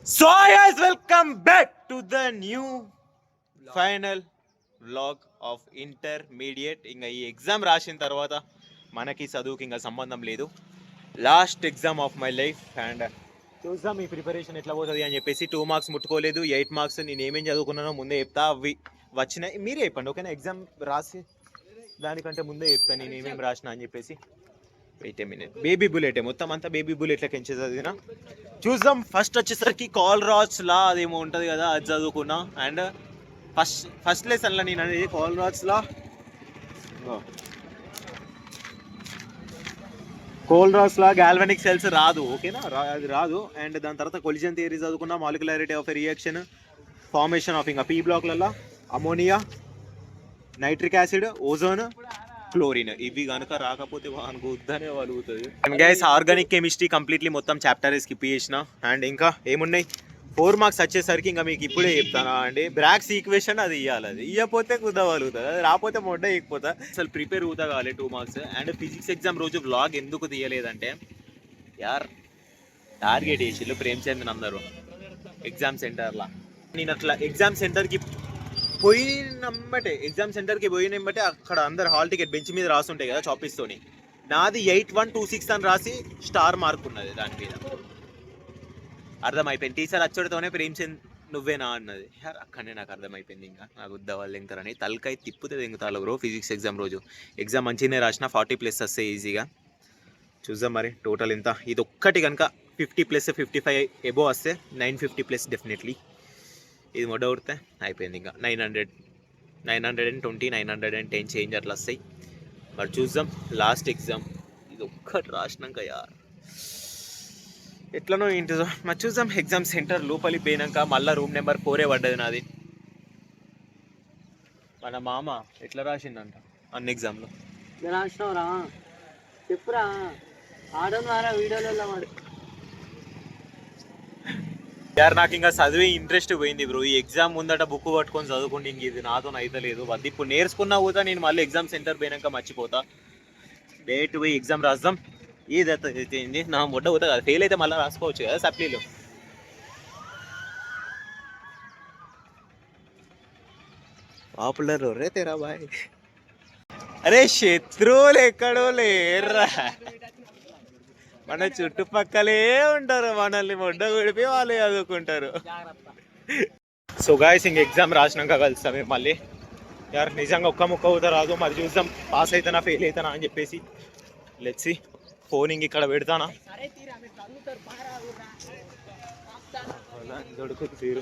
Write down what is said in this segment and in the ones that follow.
So guys, welcome back to the new final vlog of intermediate. ఇంకా ఈ exam రాసిన తర్వాత మనకి చదువుకి ఇంకా సంబంధం లేదు. Last exam of my life and చూద్దాం ఈ ప్రిపరేషన్ ఎట్లా పోతుంది అని చెప్పేసి 2 మార్క్స్ ముట్టుకోలేదు, 8 మార్క్స్ నేను ఏమేం చదువుకున్నానో ముందే చెప్తా. అవి వచ్చినాయి మీరే చెప్పండి ఓకేనా. ఎగ్జామ్ రాసి దానికంటే ముందే చెప్తాను నేను ఏమేమి రాసిన అని చెప్పేసి. Wait a minute. Baby bullet మొత్తం అంతా బేబీ బుల్లెట్లకి ఎంచే చదివినా. చూద్దాం. ఫస్ట్ వచ్చేసరికి కాల్ రాట్స్ లా అదేమో ఉంటుంది కదా, అది చదువుకున్నా. అండ్ ఫస్ట్ లెసన్లో నేను అనేది Kohlrausch law galvanic cells రాదు ఓకేనా, అది రాదు. అండ్ దాని తర్వాత కొలిజన్ థియరీ చదువుకున్నా, molecularity of a reaction, formation of ఇంకా పీ బ్లాక్లలో ammonia, nitric acid, ozone, chlorine. ఇవి కనుక రాకపోతే వానికి వద్దనే వలుగుతుంది. And guys organic chemistry completely మొత్తం చాప్టర్ స్కిప్ చేసిన. అండ్ ఇంకా ఏమున్నాయి 4 మార్క్స్ వచ్చేసరికి ఇంకా మీకు ఇప్పుడే చెప్తానా అండి. బ్రాక్స్ ఈక్వేషన్ అది ఇవ్వాలి, అది ఇవ్వకపోతే కుదవలుగుతుంది, అది రాకపోతే మొడ్డ ఇకపోతా. అసలు ప్రిపేర్ అవుతా కావాలి 2 మార్క్స్. అండ్ ఫిజిక్స్ ఎగ్జామ్ రోజు వ్లాగ్ ఎందుకు తీయలేదంటే యార్ టార్గెట్ చేసిళ్ళు ప్రేమ్చంద్ అందరూ ఎగ్జామ్ సెంటర్లో. నేను అట్లా ఎగ్జామ్ సెంటర్కి పోయినమ్మటే అక్కడ అందరు హాల్ టికెట్ బెంచ్ మీద రాస్తుంటాయి కదా చాపీస్తోని. నాది 8126 అని రాసి స్టార్ మార్క్ ఉన్నది దాని మీద. అర్థమైపోయింది. టీచర్ అచ్చడితోనే ప్రేమ్చంద్ నువ్వేనా అన్నది. అక్కడనే నాకు అర్థమైపోయింది. ఇంకా నాకు ఉద్దవాళ్ళు ఎంకరని తలకాయ తిప్పుతే ఎంగుతాలు బ్రో. ఫిజిక్స్ ఎగ్జామ్ రోజు ఎగ్జామ్ మంచిగానే రాసిన, 40+ వస్తాయి ఈజీగా. చూద్దాం మరి టోటల్ ఎంత. ఇది ఒక్కటి కనుక 50+ 55 ఎబో వస్తే 950+ డెఫినెట్లీ. ఇది మొట్ట కొడితే అయిపోయింది. ఇంకా 900, 920, 910 చేంజ్ అట్లా వస్తాయి. మరి చూద్దాం లాస్ట్ ఎగ్జామ్ ఇది ఒక్కటి రాసినాక యార్ ఎట్లనో ఏంటిదో మరి చూద్దాం. ఎగ్జామ్ సెంటర్ లోపలికి పోయినాక మళ్ళీ రూమ్ నెంబర్ 4 పడ్డది నాది. మన మామ ఎట్లా రాసిండంట అన్ని ఎగ్జామ్లో. రాసినవరా చెప్పురా, ఆడవారా వీడియోలలో వాడు. యార్ నాకు ఇంకా చదివే ఇంట్రెస్ట్ పోయింది బ్రో. ఈ ఎగ్జామ్ ముందట బుక్ పట్టుకొని చదువుకుంటే ఇంక ఇది నాతో అయితే లేదు. అది ఇప్పుడు నేర్చుకున్నా పోతా నేను మళ్ళీ ఎగ్జామ్ సెంటర్ పోయినాక మర్చిపోతా. డైరెక్ట్ పోయి ఎగ్జామ్ రాద్దాం. ఏదైతే నా మొడ్డ పోతా కదా, ఫెయిల్ అయితే మళ్ళీ రాసుకోవచ్చు కదా సప్లీలో. పాపులర్ రే తెరా బాయ్. అరే శత్రువులు ఎక్కడో లేర్రా, మన చుట్టుపక్కలే ఉంటారు. మనల్ని మొడ్డ కొడిపి వాళ్ళు చదువుకుంటారు. సో గాయస్ ఇంక ఎగ్జామ్ రాసినాక కలుస్తాం మళ్ళీ. యార్ నిజంగా ఒక్క ముక్క అవుతా రాదు. మరి చూద్దాం పాస్ అవుతానా ఫెయిల్ అవుతానా అని చెప్పేసి. Let's see. ఫోన్ ఇంక ఇక్కడ పెడతానా తీరు.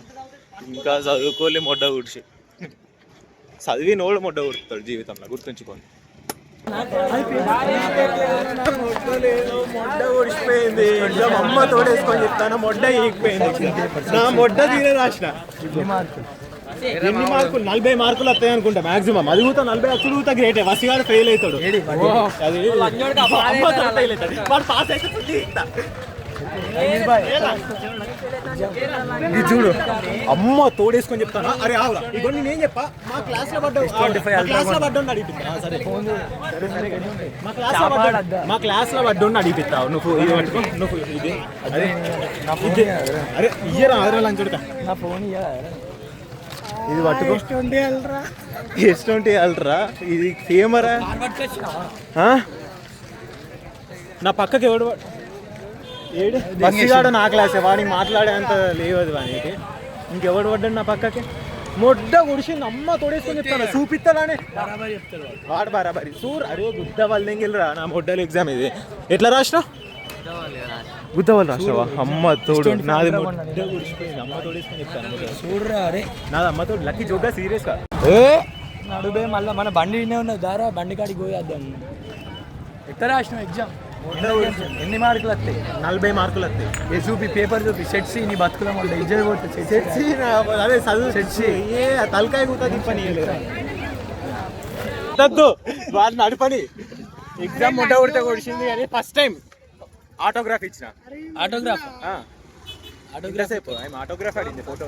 ఇంకా చదువుకోలే మొడ్డ కూర్చి, చదివి నోడు మొడ్డ కొడుతాడు జీవితంలో, గుర్తుంచుకోండి. మొడ్డ ఊడిచిపోయింది. అమ్మ తోడేసుకొని చెప్తాను, మొడ్డ ఈగిపోయింది. నా మొడ్డ తీరే రాసిన. ఎన్ని మార్కులు? 40 మార్కులు వస్తాయి అనుకుంటా మాక్సిమం. అది కూడా 40 అచ్చుడుగుతా గ్రేటే. వసిగాడు ఫెయిల్ అవుతాడు, అది ఫెయిల్ అవుతాడు. వాడు పాస్ అయితే ఇది చూడు అమ్మ తోడేసుకొని చెప్తానా. అరే ఆవురా ఇగో నేనేం చెప్పా, మా క్లాస్ లో పడ్డావు అడిగిపిస్తా. సరే మా క్లాస్ లో పడ్డా అడిగిపిస్తావు నువ్వు. ఇది పట్టుకో నువ్వు. ఇది అరే అరే ఇయ్యరా ఆదరా లంచ్ ఉడతా నా ఫోన్. ఇది పట్టుకో. ఎస్టోంటి వెళ్ళరా. ఇది కెమెరా నా పక్కకి ఎవడు ఏడు బస్సుగాడు నా క్లాసే. వాడికి మాట్లాడేంత లేవదు వానికి. ఇంకెవడు పడ్డాడు నా పక్కకి. మొడ్డ గుడిసింది. అమ్మ తోడేసుకొని చెప్తాను, చూపిస్తానే వాడు బరాబరి సూర్. అరే గుద్ద వాళ్ళెంగిల్రా నా మొడ్డలు ఎగ్జామ్ ఇది. ఎట్లా రాసినావు? గుద్ద వాళ్ళు రాసినావా? అమ్మ తోడు నాది మొడ్డ గుడిసిపోయింది. అమ్మ తోడేసుకొని చెప్తాను చూడరా. అరే నాది అమ్మ తోడు. లక్కీ జోగ్గా సీరియస్ గా నడుబే. మళ్ళీ మన బండి ఉన్నది దారా, బండి కాడికి పోయేద్దాం. ఎట్లా రాసినావు ఎగ్జామ్? ఎన్ని మార్కులు వస్తాయి? 40 మార్కులు వస్తాయి. ఏ చూపి పేపర్ చూపి. సెట్సి నీ బతుకులం ఉండే ఇజ్జత్ పోతుంది. సెట్సి అదే చదువు. సెట్సి ఏ తలకాయ కూతుంది పని వద్దు వాళ్ళు నడిపని. ఎగ్జామ్ మొట్ట కొడితే కొడిచింది కానీ ఫస్ట్ టైం ఆటోగ్రాఫ్ ఇచ్చిన. ఆటోగ్రాఫ్ సేపు ఆటోగ్రాఫ్ అడిగింది, ఫోటో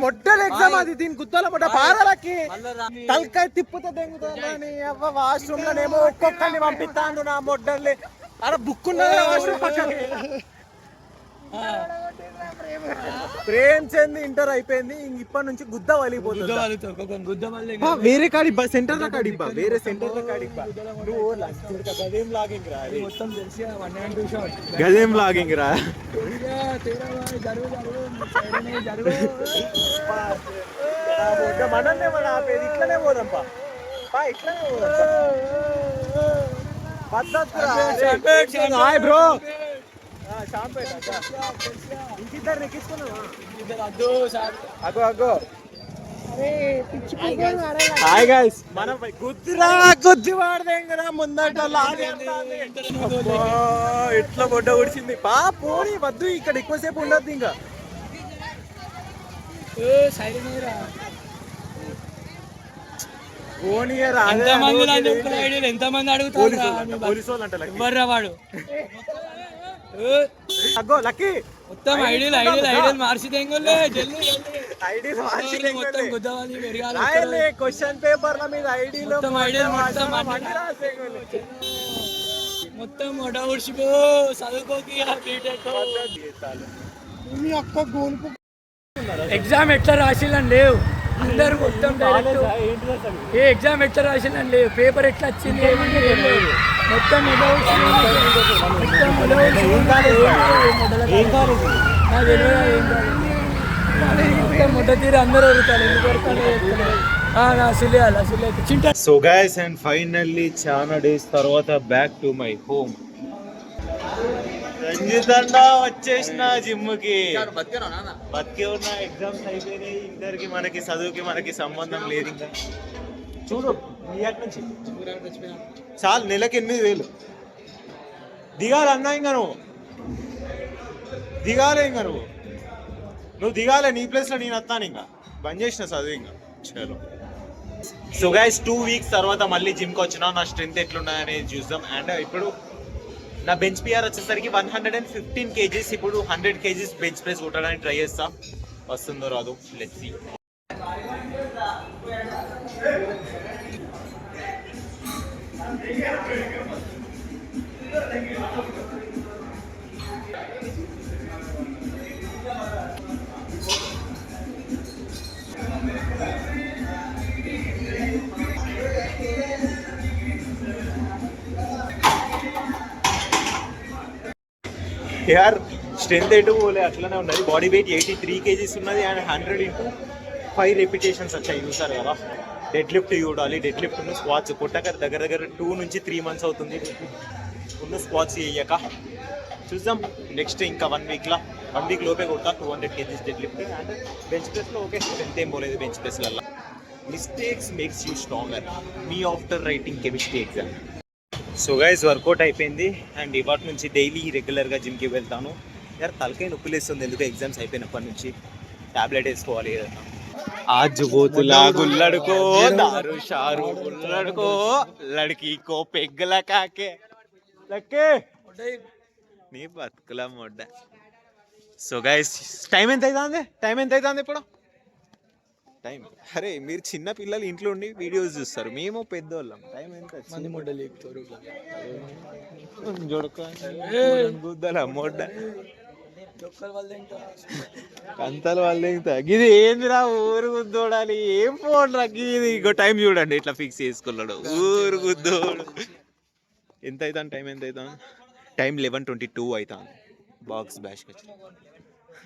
మొట్టలు ఎగ్జామ్ అది. దీని గుద్దల మొట్ట పారలకి తలకాయ తిప్పుతే దెంగుతుంది. వాష్రూమ్ లోనేమో ఒక్కొక్కరిని పంపిస్తాను నా మొడ్డల్ని. అరే బుక్ ప్రేమ్ చంద్ ఇంటర్ అయిపోయింది, ఇప్పటి నుంచి గుద్ద వలిపోతుంది. వేరే కాడి సెంటర్ లో కాడిబ్బా, వేరే సెంటర్ లో కాడిబ్బా. నువ్వు గదేం లాగింగ్ రా, గదేం లాగింగ్ రా. మనల్నే మన ఆపేది, ఇట్లనే పోదాంపా, ఇట్లనే పోదాం. హాయ్ బ్రో, ఇంకిద్దరు ఎక్కించుకున్నావా? అగో అగో. హాయ్ గైస్, మనం గుద్దురా గుద్ది వాడదేంగరా ముందట ఎట్లా బొడ్డ ఉడిచింది. పోనీ వద్దు, ఇక్కడ ఎక్కువసేపు ఉండద్దు ఇంకా. ఎంతమంది అడుగుతారు పోలీసు వాళ్ళు అంటే వాడు అగ్గో లక్కీ మొత్తం ఐడియల్ మార్చిదే మొత్తం గుద్దవాలి పెరగాలి. క్వశ్చన్ పేపర్ల మీద ఐడీలో మొత్తం ఉడిచిపో చదువుకోకి. ఎగ్జామ్ ఎట్లా రాసిల్లని లేవు అందరు, మొత్తం ఏ ఎగ్జామ్ ఎట్లా రాసిల్లని లేవు, పేపర్ ఎట్లా వచ్చింది మొత్తం మొట్ట తీరు అందరూ అడుగుతారు ఎందుకు. సో గైస్, అండ్ ఫైనల్లీ చాలా డేస్ తర్వాత బ్యాక్ టు మై హోమ్. రంజితండా వచ్చేసిన జిమ్ కి, బతికే ఉన్న. ఎగ్జామ్స్ అయిపోయినాయి, ఇంటర్కి మనకి చదువుకి మనకి సంబంధం లేదు ఇంకా. చూడు నుంచి చాలు, నెలకి 8,000 దిగాలి అన్నా. ఇంకా నువ్వు దిగాలే, ఇంకా నువ్వు దిగాలే. నీ ప్లేస్లో నేను వస్తాను, ఇంకా బంద్ చేసిన చదువు ఇంకా. చలో సో గైస్, 2 వీక్స్ తర్వాత మళ్ళీ జిమ్కి వచ్చినా. నా స్ట్రెంత్ ఎట్లున్నదనేది చూద్దాం. అండ్ ఇప్పుడు నా బెంచ్ పిఆర్ వచ్చేసరికి 115 kgs. ఇప్పుడు 100 kgs బెంచ్ ప్రెస్ కొట్టడానికి ట్రై చేస్తా, వస్తుందో రాదు, లెట్స్ సీ. యార్ స్ట్రెంత్ ఎటు పోలే, అట్లనే ఉన్నది. బాడీ వెయిట్ 83 kgs ఉన్నది. అండ్ 100 into 5 repetitions వచ్చాయి, చూసారు కదా. డెడ్ లిఫ్ట్ చూడాలి, డెడ్ లిఫ్ట్ ఉన్న స్క్వాట్స్ కొట్టాక దగ్గర 2 నుంచి 3 months అవుతుంది ఉన్న స్క్వాట్స్ చేయక. చూద్దాం నెక్స్ట్ ఇంకా 1 week లోపే కొడతా 200 kgs deadlift. And bench ప్రెస్లో ఓకే, స్ట్రెంత్ ఏం పోలేదు బెంచ్ ప్రెస్లలో. Mistakes makes you stronger, me after writing chemistry exam. So guys, workout అయిపోయింది. అండ్ ఇవాటి నుంచి డైలీ రెగ్యులర్గా జిమ్కి వెళ్తాను. యార్ తలకాయ నొప్పి లేస్తుంది, ఎందుకు ఎగ్జామ్స్ అయిపోయినప్పటి నుంచి. టాబ్లెట్ వేసుకోవాలి ఏదన్నా. आज बोतला गुल्लड़को दारू शारू गुल्लड़को लड़की को पेगला काके लक्के నీ బతుకుల మొడ్డ. సో గైస్, టైం ఎంత అవుతుంది ఇప్పుడు? టైం అరే మీరు చిన్న పిల్లలు ఇంట్లో ఉండి వీడియోస్ చూస్తారు, మేము పెద్దోళ్ళం. టైం ఎంత? గుద్దల మొడ్డ కంతలు వాళ్ళే. ఇది ఏందిరా ఊరు గుద్దోడాలి, ఏం ఫోన్ రా ఇది. ఇంకో టైం చూడండి, ఇట్లా ఫిక్స్ చేసుకున్నాడు ఊరు గుద్దోడు. ఎంత అవుతాను టైం? ఎంత అవుతాను టైం? 11:22 అవుతాను. Box bash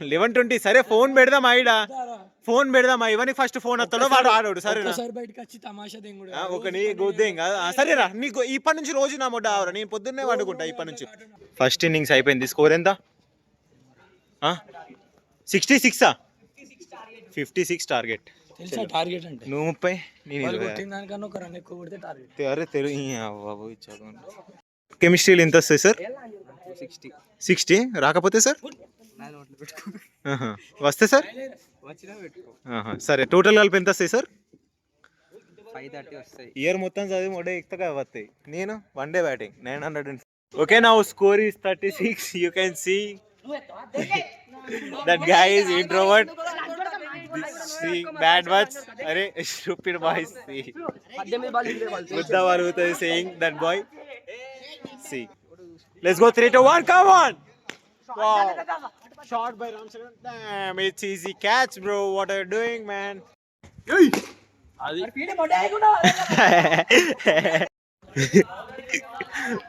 11:20. సరే ఫోన్ పెడదాం, ఫోన్ పెడదాం. ఇవన్నీ ఫస్ట్ ఫోన్ వస్తాడో వాడు ఆడాడు. సరేనా, ఒక నీ గుద్దేం కాదు. సరేరా, నీకు ఇప్పటి నుంచి రోజు నా మొడ్డ ఆవరా, నేను పొద్దున్నే వండుకుంటా ఇప్పటి నుంచి. ఫస్ట్ ఇన్నింగ్స్ అయిపోయింది. స్కోర్ ఎంత? 66. 56 టార్గెట్. నువ్వు 30, నేను 20. కెమిస్ట్రీలో ఎంత వస్తాయి సార్? 60. రాకపోతే సార్ వస్తే సార్? సరే, టోటల్ కలిపి ఎంత వస్తాయి సార్? 530 వస్తాయి. ఇయర్ మొత్తం చదివి మొడే ఎక్కువగా వస్తాయి. నేను 1 day బ్యాటింగ్ 900. ఓకే, నా score is 36. You can see that guy is introvert. See bad words. Arey stupid boys. See Buddha Valuta is saying that boy. See Let's go 3, 2, 1. Come on. Wow. Shot by Ramcharan. Damn, it's easy catch, bro. What are you doing, man?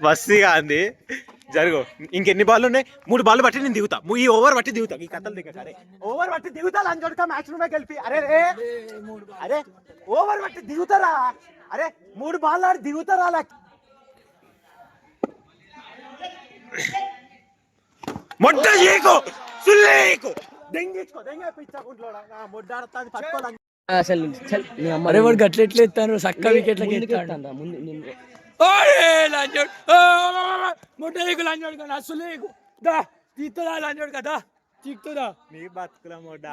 మస్తీగా అంది. జరుగు. ఇంకెన్ని ball ఉన్నాయి? 3 ball బట్టి నేను దిగుతా. ఈ over బట్టి దిగుతా. ఈ కథలు దిగ అరే ఓవర్ బట్టి దిగుతా లంచోడుక మ్యాచ్ నువ్వే గెలిపి. అరే రే అరే ఓవర్ బట్టి దిగుతారా? అరే 3 బాల్ ఆడి దిగుతారా? మొట్ట చేయకు సుల్లేకు దెంగిచ్చుకో దెంగే పిచ్చకుంట్లోడా మొడ్డాడతాది పట్టుకోవాలి. అసలు అరే వాడు గట్లెట్లు ఎత్తాను సక్క వికెట్లకి ఎత్తాడు ముందు. మొట్టకు లంచోడు కదా అసలు దా తీస్తుందా లంచోడు కదా చిక్కుతుందా నీ బతుకుల మొడ్డ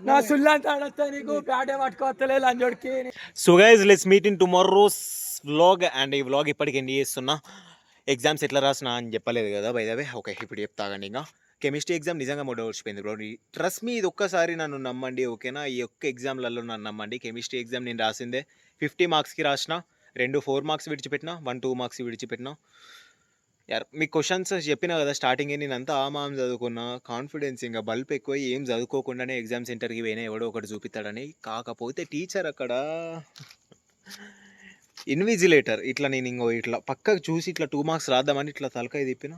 నా సుల్లంతా ఆడొస్తా నీకు ప్యాటే పట్టుకోవస్తలే లంచోడికి. So guys let's meet in tomorrow's vlog. And ఈ వ్లాగ్ ఇప్పటికి ఎండ్ చేస్తున్నా. ఎగ్జామ్స్ ఎట్లా రాసినా అని చెప్పలేదు కదా బై ద వే. ఓకే ఇప్పుడు చెప్తాగండి. ఇంకా కెమిస్ట్రీ ఎగ్జామ్ నిజంగా మొట్ట వచ్చిపోయింది బ్రో. ట్రస్ట్ మీ ఇది ఒక్కసారి నన్ను నమ్మండి ఓకేనా. ఈ ఒక్క ఎగ్జామ్లలో నన్ను నమ్మండి. కెమిస్ట్రీ ఎగ్జామ్ నేను రాసిందే 50 మార్క్స్కి రాసిన. 2 4 మార్క్స్ విడిచిపెట్టినా, 1 2 మార్క్స్ విడిచిపెట్టినా. యార్ మీకు క్వశ్చన్స్ చెప్పినా కదా స్టార్టింగే, నేను అంతా ఆమాం చదువుకున్నా. కాన్ఫిడెన్స్ ఇంకా బల్బ్ ఎక్కువ ఏం చదువుకోకుండానే ఎగ్జామ్ సెంటర్కి పోయినా ఎవడో ఒకటి చూపిస్తాడని. కాకపోతే టీచర్ అక్కడ ఇన్విజిలేటర్ ఇట్లా నేను ఇంకో ఇట్లా పక్కకు చూసి ఇట్లా 2 మార్క్స్ రాద్దామని ఇట్లా తలకాయ తిప్పిన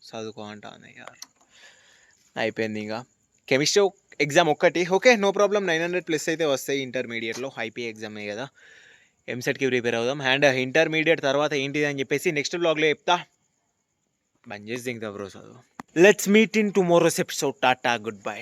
చదువుకో అంటాను. యార్ అయిపోయింది. ఇంకా కెమిస్ట్రీ ఎగ్జామ్ ఒక్కటి ఓకే నో ప్రాబ్లం. 900+ అయితే వస్తాయి ఇంటర్మీడియట్లో. ఐపీఏ ఎగ్జామే కదా. ఎంసెట్కి ప్రిపేర్ అవుదాం. అండ్ ఇంటర్మీడియట్ తర్వాత ఏంటిది అని చెప్పేసి నెక్స్ట్ బ్లాగ్లో చెప్తా. బంద్ చేసి దింగుతా బ్రో చదువు. Let's meet in tomorrow's episode. Tata good by.